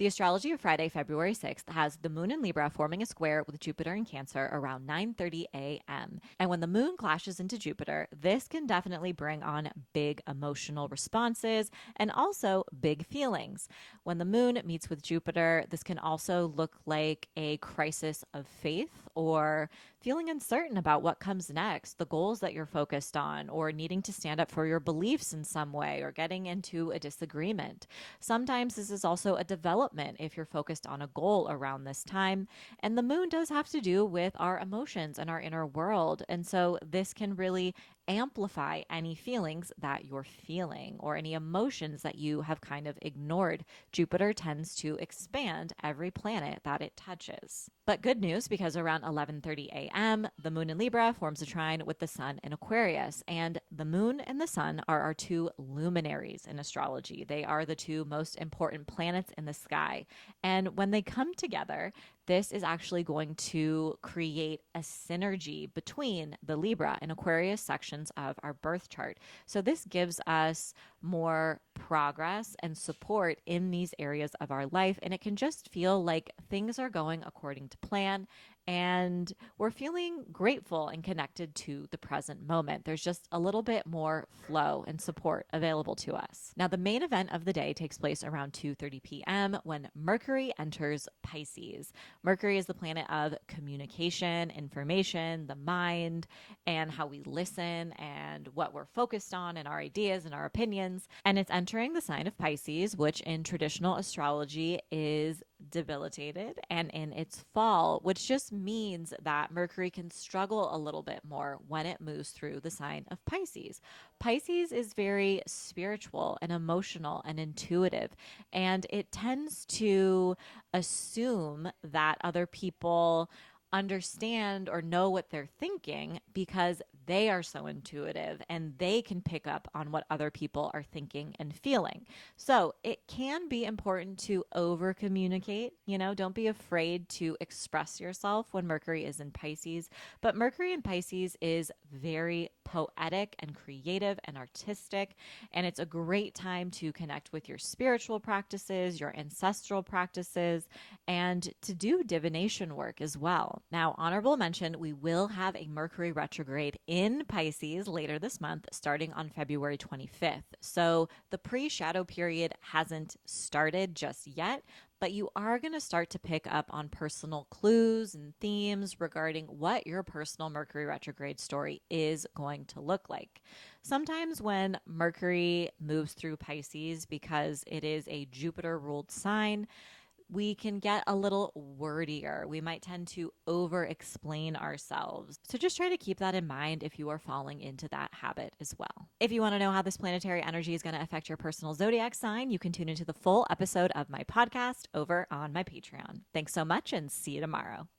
The astrology of Friday, February 6th has the moon in Libra forming a square with Jupiter in Cancer around 9:30 a.m. And when the moon clashes into Jupiter, this can definitely bring on big emotional responses and also big feelings. When the moon meets with Jupiter, this can also look like a crisis of faith or feeling uncertain about what comes next, the goals that you're focused on, or needing to stand up for your beliefs in some way, or getting into a disagreement. Sometimes this is also a development if you're focused on a goal around this time. And the moon does have to do with our emotions and our inner world. And so this can really amplify any feelings that you're feeling or any emotions that you have kind of ignored. Jupiter tends to expand every planet that it touches. But good news, because around 11:30 a.m., the moon in Libra forms a trine with the sun in Aquarius, and the moon and the sun are our two luminaries in astrology. They are the two most important planets in the sky. And when they come together, this is actually going to create a synergy between the Libra and Aquarius sections of our birth chart. So this gives us more progress and support in these areas of our life. And it can just feel like things are going according to plan and we're feeling grateful and connected to the present moment. There's just a little bit more flow and support available to us. Now, the main event of the day takes place around 2:30 p.m. when Mercury enters Pisces. Mercury is the planet of communication, information, the mind, and how we listen and what we're focused on and our ideas and our opinions. And it's entering the sign of Pisces, which in traditional astrology is debilitated and in its fall, which just means that Mercury can struggle a little bit more when it moves through the sign of Pisces. Pisces is very spiritual and emotional and intuitive, and it tends to assume that other people understand or know what they're thinking because they are so intuitive and they can pick up on what other people are thinking and feeling. So it can be important to over communicate. Don't be afraid to express yourself when Mercury is in Pisces. But Mercury in Pisces is very poetic and creative and artistic. And it's a great time to connect with your spiritual practices, your ancestral practices, and to do divination work as well. Now, honorable mention, we will have a Mercury retrograde in Pisces later this month, starting on February 25th. So the pre-shadow period hasn't started just yet, but you are going to start to pick up on personal clues and themes regarding what your personal Mercury retrograde story is going to look like. Sometimes when Mercury moves through Pisces, because it is a Jupiter-ruled sign, we can get a little wordier. We might tend to over-explain ourselves. So just try to keep that in mind if you are falling into that habit as well. If you want to know how this planetary energy is going to affect your personal zodiac sign, you can tune into the full episode of my podcast over on my Patreon. Thanks so much and see you tomorrow.